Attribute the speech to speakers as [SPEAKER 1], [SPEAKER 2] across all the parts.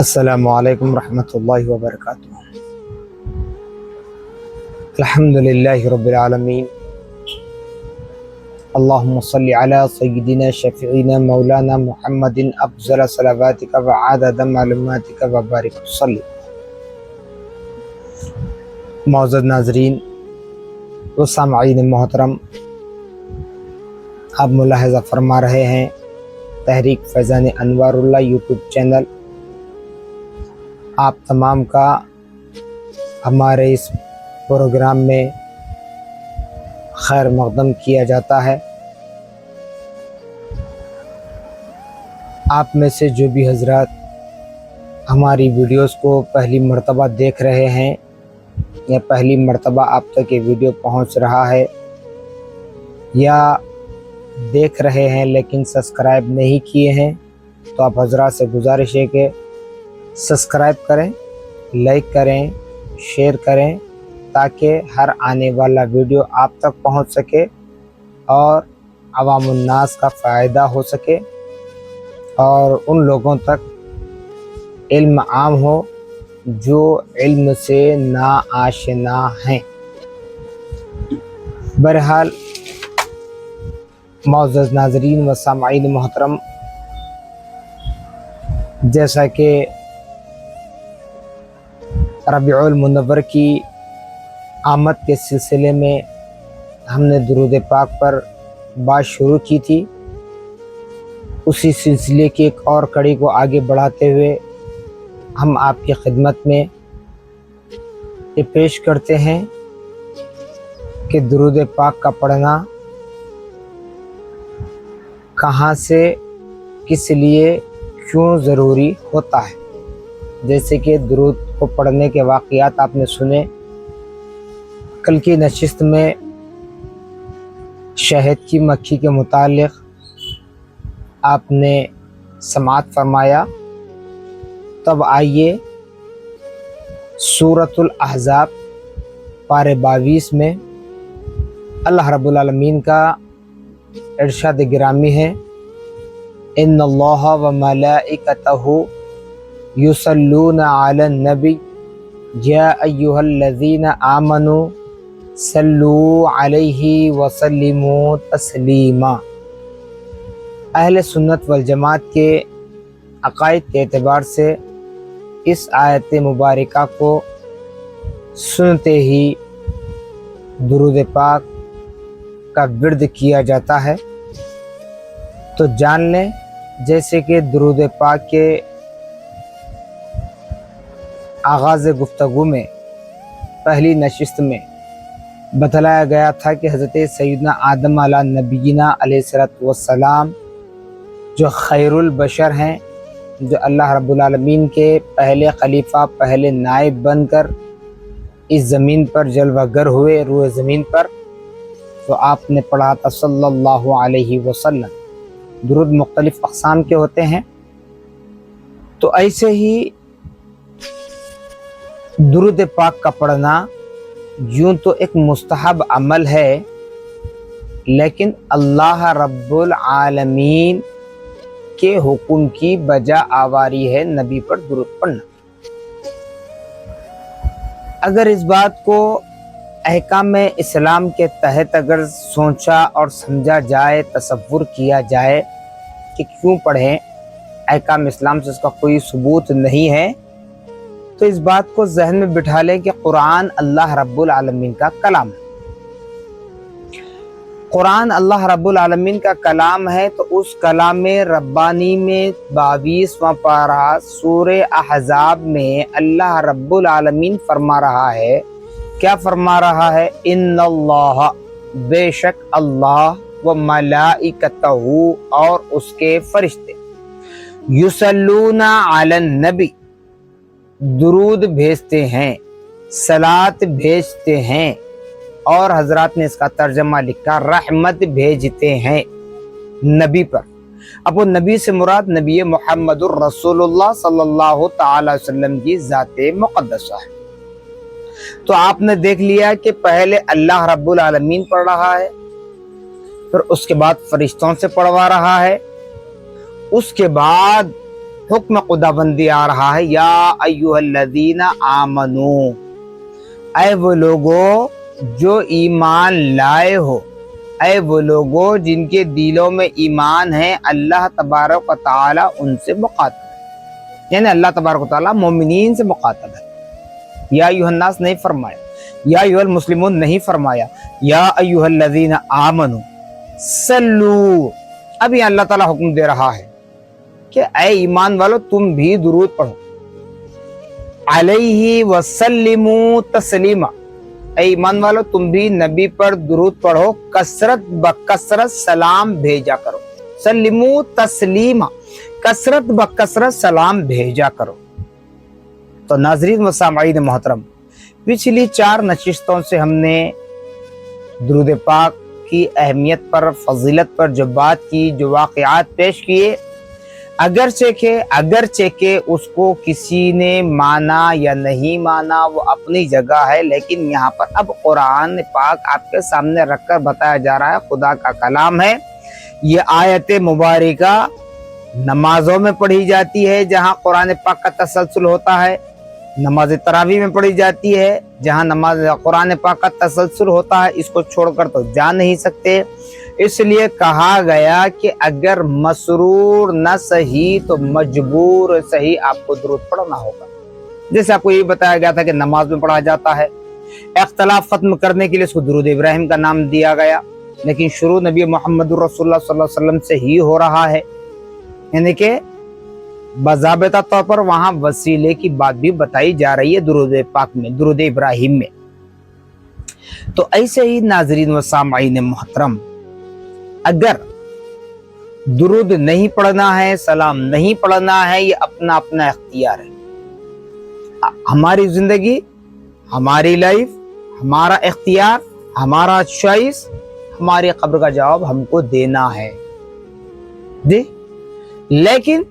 [SPEAKER 1] السلام علیکم ورحمۃ اللہ وبرکاتہ۔ الحمدللہ رب العالمین، اللہم صلی علی سیدنا شفیعنا مولانا محمد افضل صلواتک وعدد معلوماتک وبارک وسلم۔ معزز ناظرین و سامعین محترم، آپ ملاحظہ فرما رہے ہیں تحریک فیضان انوار اللہ یوٹیوب چینل۔ آپ تمام کا ہمارے اس پروگرام میں خیر مقدم کیا جاتا ہے۔ آپ میں سے جو بھی حضرات ہماری ویڈیوز کو پہلی مرتبہ دیکھ رہے ہیں یا پہلی مرتبہ آپ تک یہ ویڈیو پہنچ رہا ہے یا دیکھ رہے ہیں لیکن سبسکرائب نہیں کیے ہیں، تو آپ حضرات سے گزارش ہے کہ سبسکرائب کریں، لائک کریں، شیئر کریں تاکہ ہر آنے والا ویڈیو آپ تک پہنچ سکے اور عوام الناس کا فائدہ ہو سکے اور ان لوگوں تک علم عام ہو جو علم سے ناآشنا ہیں۔ بہرحال معزز ناظرین و سامعین محترم، جیسا کہ ربیع المنور کی آمد کے سلسلے میں ہم نے درود پاک پر بات شروع کی تھی، اسی سلسلے کی ایک اور کڑی کو آگے بڑھاتے ہوئے ہم آپ کی خدمت میں یہ پیش کرتے ہیں کہ درود پاک کا پڑھنا کہاں سے، کس لیے، کیوں ضروری ہوتا ہے۔ جیسے کہ درود کو پڑھنے کے واقعات آپ نے سنے، کل کی نشست میں شہد کی مکھی کے متعلق آپ نے سماعت فرمایا۔ تب آئیے سورۃ الاحزاب پارے 22 میں اللہ رب العالمین کا ارشاد گرامی ہے، ان اللہ و ملائکتہ یصلون علی النبی یا ایھا الذین آمنوا صلوا علیہ وسلموا تسلیما۔ اہل سنت والجماعت کے عقائد کے اعتبار سے اس آیت مبارکہ کو سنتے ہی درود پاک کا ورد کیا جاتا ہے۔ تو جان لیں، جیسے کہ درود پاک کے آغاز گفتگو میں پہلی نشست میں بتلایا گیا تھا کہ حضرت سیدنا آدم علیہ نبینا علیہ السلام جو خیر البشر ہیں، جو اللہ رب العالمین کے پہلے خلیفہ، پہلے نائب بن کر اس زمین پر جلوہ گر ہوئے روئے زمین پر، تو آپ نے پڑھا تھا صلی اللہ علیہ وسلم۔ درود مختلف اقسام کے ہوتے ہیں، تو ایسے ہی درود پاک کا پڑھنا یوں تو ایک مستحب عمل ہے، لیکن اللہ رب العالمین کے حکم کی بجا آوری ہے نبی پر درود پڑھنا۔ اگر اس بات کو احکام اسلام کے تحت اگر سوچا اور سمجھا جائے، تصور کیا جائے کہ کیوں پڑھیں، احکام اسلام سے اس کا کوئی ثبوت نہیں ہے، تو اس بات کو ذہن میں بٹھا لیں کہ قرآن اللہ رب العالمین کا کلام ہے۔ قرآن اللہ رب العالمین کا کلام ہے، تو اس کلام ربانی میں 22واں پارہ سورہ احزاب میں اللہ رب العالمین فرما رہا ہے، کیا فرما رہا ہے؟ ان اللہ، بے شک اللہ، و ملائکتہ، اور اس کے فرشتے، یصلون علی النبی، درود بھیجتے ہیں، صلاۃ بھیجتے ہیں، اور حضرات نے اس کا ترجمہ لکھا رحمت بھیجتے ہیں نبی پر۔ اب وہ نبی سے مراد نبی محمد الرسول اللہ صلی اللہ تعالی وسلم کی ذات مقدسہ ہے۔ تو آپ نے دیکھ لیا کہ پہلے اللہ رب العالمین پڑھ رہا ہے، پھر اس کے بعد فرشتوں سے پڑھوا رہا ہے، اس کے بعد حکم خداوندی آ رہا ہے، یا ایھا الذین آمنو، اے وہ لوگو جو ایمان لائے ہو، اے وہ لوگو جن کے دلوں میں ایمان ہے، اللہ تبارک و تعالی ان سے مخاطب ہے، یعنی اللہ تبارک و تعالی مومنین سے مخاطب ہے۔ یا ایھا الناس نہیں فرمایا، یا ایھا المسلمون نہیں فرمایا، یا ایھا الذین آمنو صلو۔ اب یہ اللہ تعالیٰ حکم دے رہا ہے کہ اے ایمان والو تم بھی درود پڑھو، علیہ وسلموا تسلیما، اے ایمان والو تم بھی نبی پر درود پڑھو، کثرت بکثرت سلام بھیجا کرو، سلموا تسلیما، کثرت بکثرت سلام بھیجا کرو۔ تو ناظرین و سامعین محترم، پچھلی 4 نشستوں سے ہم نے درود پاک کی اہمیت پر، فضیلت پر جو بات کی، جو واقعات پیش کیے، اگرچہ کہ اس کو کسی نے مانا یا نہیں مانا وہ اپنی جگہ ہے، لیکن یہاں پر اب قرآن پاک آپ کے سامنے رکھ کر بتایا جا رہا ہے، خدا کا کلام ہے۔ یہ آیت مبارکہ نمازوں میں پڑھی جاتی ہے جہاں قرآن پاک کا تسلسل ہوتا ہے، نماز تراویح میں پڑھی جاتی ہے جہاں قرآن پاک کا تسلسل ہوتا ہے، اس کو چھوڑ کر تو جا نہیں سکتے۔ اس لیے کہا گیا کہ اگر مسرور نہ صحیح تو مجبور صحیح آپ کو درود پڑھنا ہوگا۔ جیسے آپ کو یہ بتایا گیا تھا کہ نماز میں پڑھا جاتا ہے، اختلاف ختم کرنے کے لیے اس کو درود ابراہیم کا نام دیا گیا، لیکن شروع نبی محمد رسول اللہ صلی اللہ علیہ وسلم سے ہی ہو رہا ہے، یعنی کہ باضابطہ طور پر وہاں وسیلے کی بات بھی بتائی جا رہی ہے درود پاک میں، درود ابراہیم میں۔ تو ایسے ہی ناظرین و سامعین محترم، اگر درود نہیں پڑھنا ہے، سلام نہیں پڑھنا ہے، یہ اپنا اپنا اختیار ہے۔ ہماری زندگی، ہماری لائف، ہمارا اختیار، ہمارا چوائس، ہماری قبر کا جواب ہم کو دینا ہے، لیکن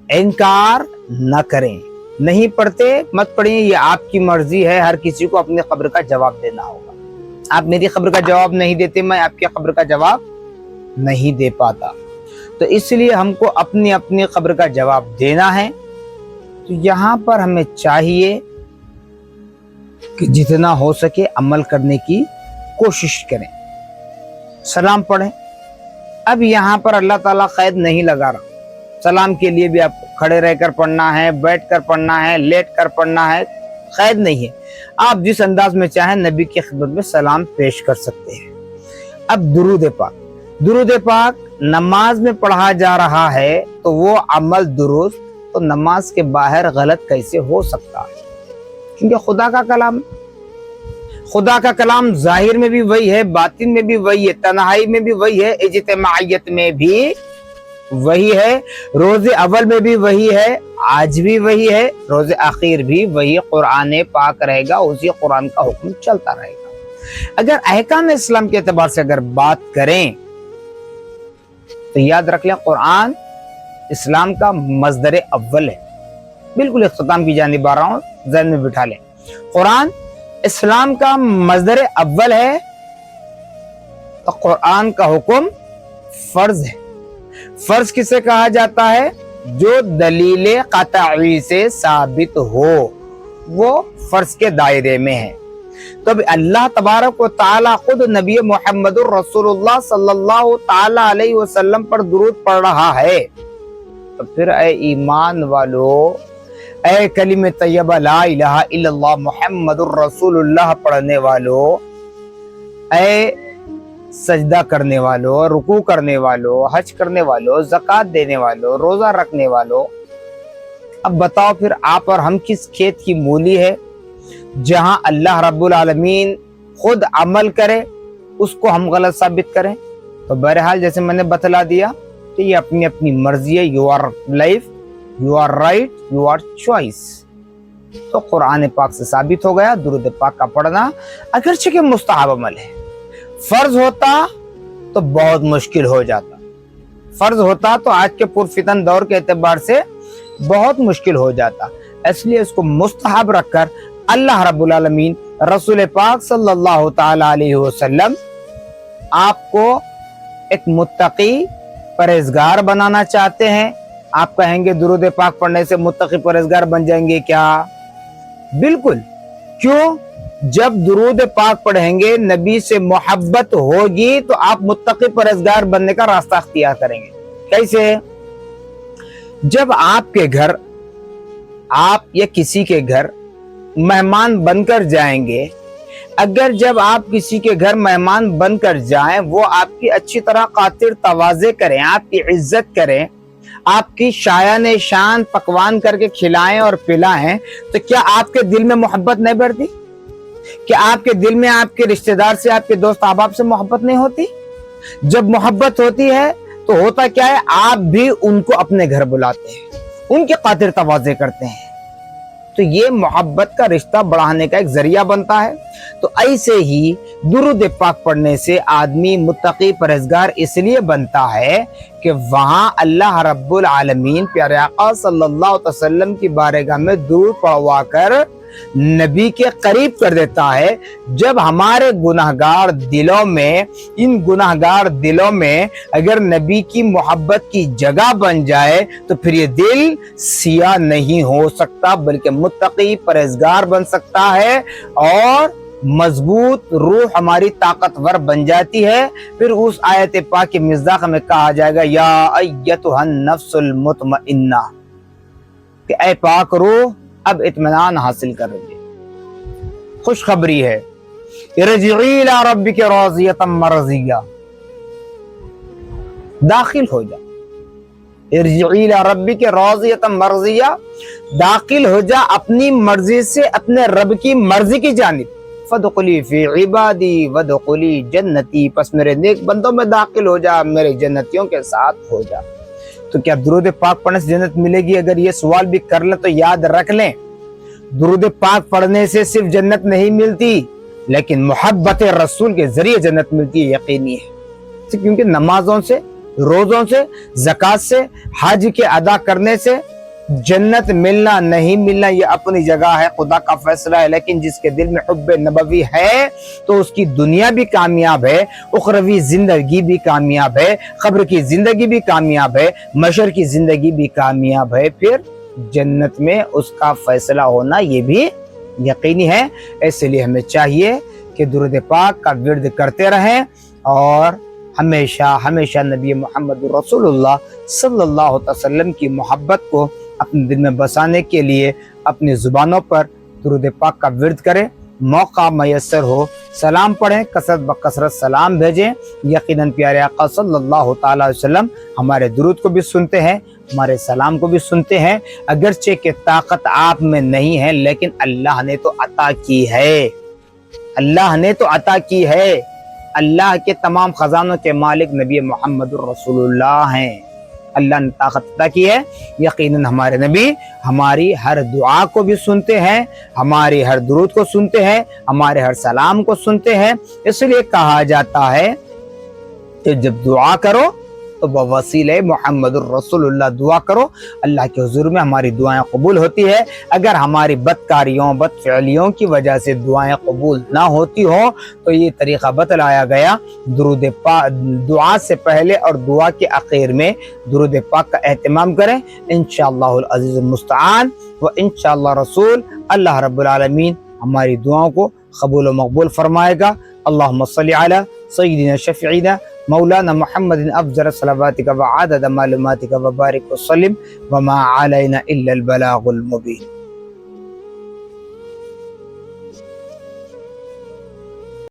[SPEAKER 1] انکار نہ کریں، نہیں پڑھتے مت پڑھیں، یہ آپ کی مرضی ہے، ہر کسی کو اپنی قبر کا جواب دینا ہوگا۔ آپ میری قبر کا جواب نہیں دیتے، میں آپ کی قبر کا جواب نہیں دے پاتا، تو اس لیے ہم کو اپنی اپنی قبر کا جواب دینا ہے۔ تو یہاں پر ہمیں چاہیے کہ جتنا ہو سکے عمل کرنے کی کوشش کریں، سلام پڑھیں۔ اب یہاں پر اللہ تعالیٰ قید نہیں لگا رہا، سلام کے لیے بھی آپ کھڑے رہ کر پڑھنا ہے، بیٹھ کر پڑھنا ہے، لیٹ کر پڑھنا ہے، قید نہیں ہے، آپ جس انداز میں چاہیں نبی کی خدمت میں سلام پیش کر سکتے ہیں۔ اب درود پاک نماز میں پڑھا جا رہا ہے تو وہ عمل درست تو نماز کے باہر غلط کیسے ہو سکتا ہے؟ کیونکہ خدا کا کلام ظاہر میں بھی وہی ہے، باطن میں بھی وہی ہے، تنہائی میں بھی وہی ہے، اجتماعیت میں بھی وہی ہے، روز اول میں بھی وہی ہے، آج بھی وہی ہے، روز آخر بھی وہی قرآن پاک رہے گا، اسی قرآن کا حکم چلتا رہے گا۔ اگر احکام اسلام کے اعتبار سے اگر بات کریں تو یاد رکھ لیں قرآن اسلام کا مصدر اول ہے، بالکل اختتام کی جانب آ رہا ہوں، ذہن میں بٹھا لیں، قرآن اسلام کا مصدر اول ہے، تو قرآن کا حکم فرض ہے۔ فرض کسے کہا جاتا ہے؟ جو دلیل قطعی سے ثابت ہو، وہ فرض کے دائرے میں ہے۔ تو اب اللہ تبارک و تعالی خود نبی محمد رسول اللہ صلی اللہ تعالی علیہ وسلم پر درود پڑھ رہا ہے، تو پھر اے ایمان والو، اے کلمہ طیبہ لا الہ الا اللہ محمد الرسول اللہ پڑھنے والو، اے سجدہ کرنے والو، رکوع کرنے والو، حج کرنے والو، زکوٰۃ دینے والو، روزہ رکھنے والو، اب بتاؤ پھر آپ اور ہم کس کھیت کی مولی ہے جہاں اللہ رب العالمین خود عمل کرے اس کو ہم غلط ثابت کریں؟ تو بہرحال جیسے میں نے بتلا دیا کہ یہ اپنی اپنی مرضی ہے، your life, your right, your choice. تو قرآن پاک سے ثابت ہو گیا درود پاک کا پڑھنا اگرچہ کہ مستحب عمل ہے، فرض ہوتا تو بہت مشکل ہو جاتا، فرض ہوتا تو آج کے پرفتن دور کے اعتبار سے بہت مشکل ہو جاتا، اس لیے اس کو مستحب رکھ کر اللہ رب العالمین رسول پاک صلی اللہ تعالی علیہ وسلم آپ کو ایک متقی پرہیزگار بنانا چاہتے ہیں، آپ کہیں گے درود پاک پڑھنے سے متقی پرہیزگار بن جائیں گے کیا؟ بالکل. کیوں؟ جب درود پاک پڑھیں گے، نبی سے محبت ہوگی تو آپ متقی پرہیزگار بننے کا راستہ اختیار کریں گے. کیسے؟ جب آپ کے گھر، آپ یا کسی کے گھر مہمان بن کر جائیں گے، اگر جب آپ کسی کے گھر مہمان بن کر جائیں، وہ آپ کی اچھی طرح خاطر تواضع کریں، آپ کی عزت کریں، آپ کی شایان شان پکوان کر کے کھلائیں اور پلائیں، تو کیا آپ کے دل میں محبت نہیں بڑھتی؟ کیا آپ کے دل میں آپ کے رشتہ دار سے، آپ کے دوست احباب سے محبت نہیں ہوتی؟ جب محبت ہوتی ہے تو ہوتا کیا ہے، آپ بھی ان کو اپنے گھر بلاتے ہیں، ان کی خاطر تواضع کرتے ہیں، تو یہ محبت کا رشتہ بڑھانے کا ایک ذریعہ بنتا ہے. تو ایسے ہی درود پاک پڑھنے سے آدمی متقی پرہیزگار اس لیے بنتا ہے کہ وہاں اللہ رب العالمین پیارے آقا صلی اللہ علیہ وسلم کی بارگاہ میں درود پڑھوا کر نبی کے قریب کر دیتا ہے. جب ہمارے گناہگار دلوں میں، ان گناہگار دلوں میں اگر نبی کی محبت کی جگہ بن جائے تو پھر یہ دل سیاہ نہیں ہو سکتا، بلکہ متقی پرہیزگار بن سکتا ہے، اور مضبوط روح ہماری طاقتور بن جاتی ہے. پھر اس آیت پاک کے مصداق میں کہا جائے گا یا ایتھا النفس المطمئنہ، کہ اے پاک روح اب اطمینان حاصل کر رہی ہے. خوشخبری ہے، ارجعی الی ربک راضیۃ مرضیہ، داخل ہو جا. ارجعی الی ربک راضیۃ مرضیہ، داخل ہو جا اپنی مرضی سے اپنے رب کی مرضی کی جانب. فادخلی فی عبادی وادخلی جنتی، پس میرے نیک بندوں میں داخل ہو جا، میرے جنتیوں کے ساتھ ہو جا. تو کیا درود پاک پڑھنے سے جنت ملے گی؟ اگر یہ سوال بھی کر لیں تو یاد رکھ لیں، درود پاک پڑھنے سے صرف جنت نہیں ملتی، لیکن محبت رسول کے ذریعے جنت ملتی ہے، یقینی ہے. کیونکہ نمازوں سے، روزوں سے، زکوٰۃ سے، حج کے ادا کرنے سے جنت ملنا نہیں ملنا یہ اپنی جگہ ہے، خدا کا فیصلہ ہے. لیکن جس کے دل میں حب نبوی ہے تو اس کی دنیا بھی کامیاب ہے، اخروی زندگی بھی کامیاب ہے، قبر کی زندگی بھی کامیاب ہے، محشر کی زندگی بھی کامیاب ہے. پھر جنت میں اس کا فیصلہ ہونا یہ بھی یقینی ہے. اس لیے ہمیں چاہیے کہ درود پاک کا ورد کرتے رہیں، اور ہمیشہ ہمیشہ نبی محمد رسول اللہ صلی اللہ علیہ وسلم کی محبت کو اپنے دل میں بسانے کے لیے اپنی زبانوں پر درود پاک کا ورد کریں. موقع میسر ہو سلام پڑھیں، کثرت بکثرت سلام بھیجیں. یقیناً پیارے آقا صلی اللہ تعالی علیہ وسلم ہمارے درود کو بھی سنتے ہیں، ہمارے سلام کو بھی سنتے ہیں. اگرچہ کہ طاقت آپ میں نہیں ہے، لیکن اللہ نے تو عطا کی ہے، اللہ نے تو عطا کی ہے. اللہ کے تمام خزانوں کے مالک نبی محمد رسول اللہ ہیں، اللہ نے طاقت عطا کی ہے. یقیناً ہمارے نبی ہماری ہر دعا کو بھی سنتے ہیں، ہماری ہر درود کو سنتے ہیں، ہمارے ہر سلام کو سنتے ہیں. اس لیے کہا جاتا ہے کہ جب دعا کرو تو بوسیلہ محمد الرسول اللہ دعا کرو، اللہ کے حضور میں ہماری دعائیں قبول ہوتی ہے. اگر ہماری بدکاریوں، بدفعلیوں کی وجہ سے دعائیں قبول نہ ہوتی ہوں تو یہ طریقہ بتلایا گیا، درود پاک دعا سے پہلے اور دعا کے آخر میں درود پاک کا اہتمام کریں. انشاءاللہ العزیز المستعان و انشاءاللہ رسول اللہ رب العالمین ہماری دعاؤں کو قبول و مقبول فرمائے گا. اللہم صلی علی سیدنا شفیعنا مولانا محمد افضل صلواتک وعدد معلوماتک وبارک وسلم وما علینا الا البلاغ المبین.